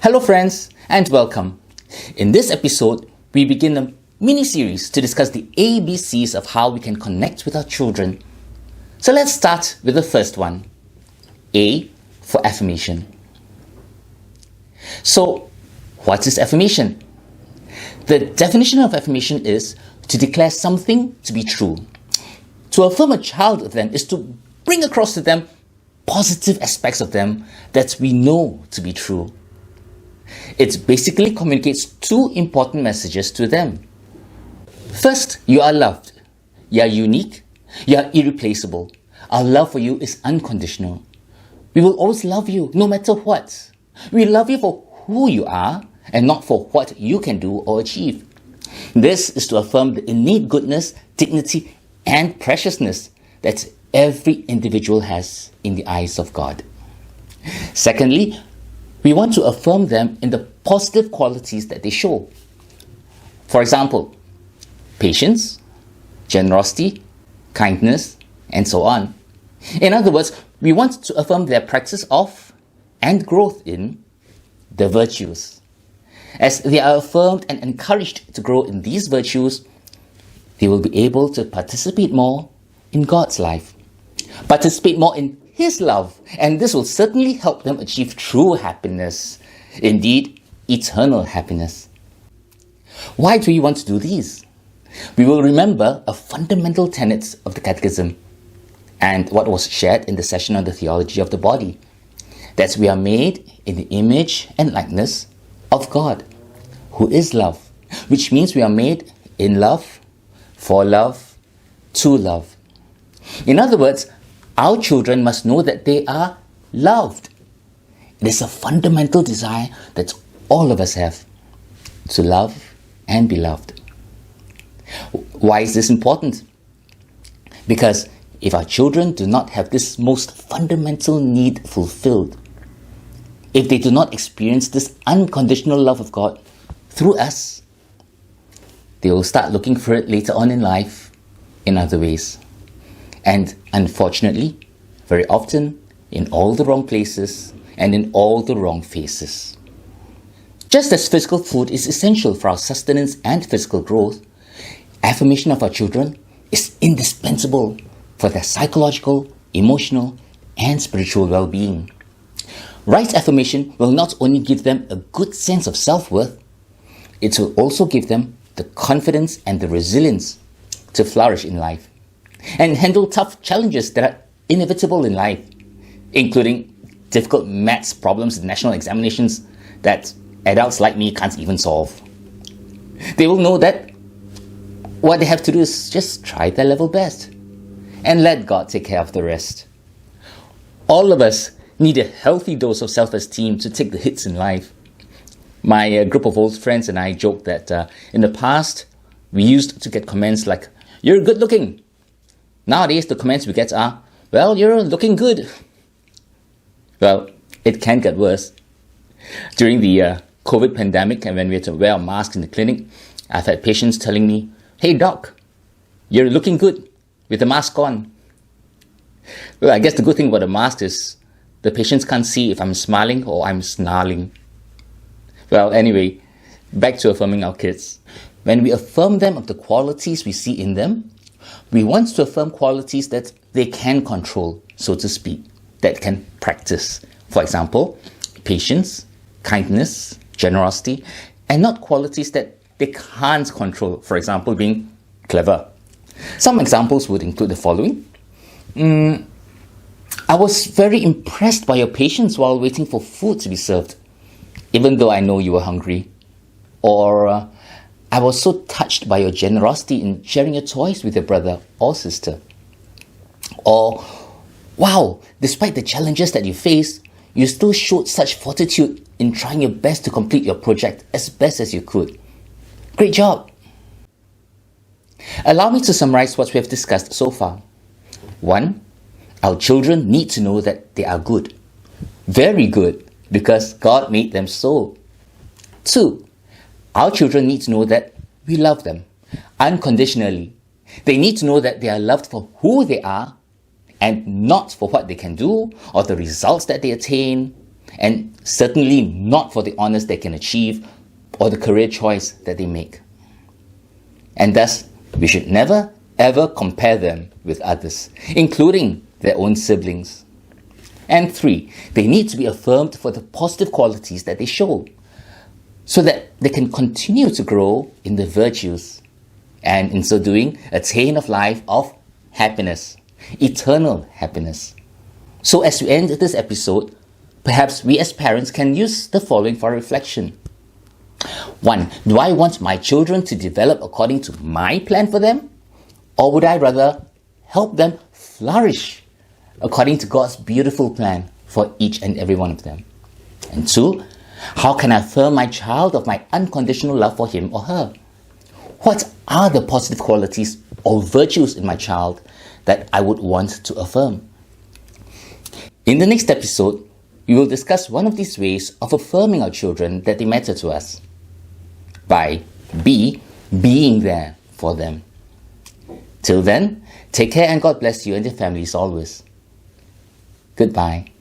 Hello friends and welcome. In this episode, we begin a mini-series to discuss the ABCs of how we can connect with our children. So let's start with the first one. A for affirmation. So what is affirmation? The definition of affirmation is to declare something to be true. To affirm a child then is to bring across to them positive aspects of them that we know to be true. It basically communicates two important messages to them. First, you are loved. You are unique. You are irreplaceable. Our love for you is unconditional. We will always love you no matter what. We love you for who you are and not for what you can do or achieve. This is to affirm the innate goodness, dignity, and preciousness that every individual has in the eyes of God. Secondly, we want to affirm them in the positive qualities that they show. For example, patience, generosity, kindness, and so on. In other words, we want to affirm their practice of and growth in the virtues. As they are affirmed and encouraged to grow in these virtues, they will be able to participate more in God's life, participate more in His love, and this will certainly help them achieve true happiness, indeed, eternal happiness. Why do we want to do these? We will remember a fundamental tenet of the Catechism and what was shared in the session on the theology of the body, that we are made in the image and likeness of God, who is love, which means we are made in love, for love, to love. In other words, our children must know that they are loved. It is a fundamental desire that all of us have, to love and be loved. Why is this important? Because if our children do not have this most fundamental need fulfilled, if they do not experience this unconditional love of God through us, they will start looking for it later on in life in other ways. And unfortunately, very often, in all the wrong places and in all the wrong faces. Just as physical food is essential for our sustenance and physical growth, affirmation of our children is indispensable for their psychological, emotional, and spiritual well-being. Right affirmation will not only give them a good sense of self-worth, it will also give them the confidence and the resilience to flourish in life and handle tough challenges that are inevitable in life, including difficult maths problems in national examinations that adults like me can't even solve. They will know that what they have to do is just try their level best and let God take care of the rest. All of us need a healthy dose of self-esteem to take the hits in life. My group of old friends and I joked that in the past, we used to get comments like, "You're good looking." Nowadays, the comments we get are, "Well, you're looking good." Well, it can get worse. During the COVID pandemic and when we had to wear a mask in the clinic, I've had patients telling me, "Hey doc, you're looking good with the mask on." Well, I guess the good thing about the mask is the patients can't see if I'm smiling or I'm snarling. Well, anyway, back to affirming our kids. When we affirm them of the qualities we see in them, we want to affirm qualities that they can control, so to speak, that can practice. For example, patience, kindness, generosity, and not qualities that they can't control. For example, being clever. Some examples would include the following. I was very impressed by your patience while waiting for food to be served, even though I know you were hungry. Or, I was so touched by your generosity in sharing your toys with your brother or sister. Or, wow, despite the challenges that you faced, you still showed such fortitude in trying your best to complete your project as best as you could. Great job! Allow me to summarize what we have discussed so far. 1. Our children need to know that they are good. Very good, because God made them so. 2. Our children need to know that we love them unconditionally. They need to know that they are loved for who they are and not for what they can do or the results that they attain, and certainly not for the honors they can achieve or the career choice that they make. And thus, we should never ever compare them with others, including their own siblings. And 3, they need to be affirmed for the positive qualities that they show, so that they can continue to grow in the virtues, and in so doing, attain a life of happiness, eternal happiness. So as we end this episode, perhaps we as parents can use the following for reflection. 1, do I want my children to develop according to my plan for them? Or would I rather help them flourish according to God's beautiful plan for each and every one of them? And 2, how can I affirm my child of my unconditional love for him or her? What are the positive qualities or virtues in my child that I would want to affirm? In the next episode, we will discuss one of these ways of affirming our children that they matter to us, by being there for them. Till then, take care and God bless you and your families always. Goodbye.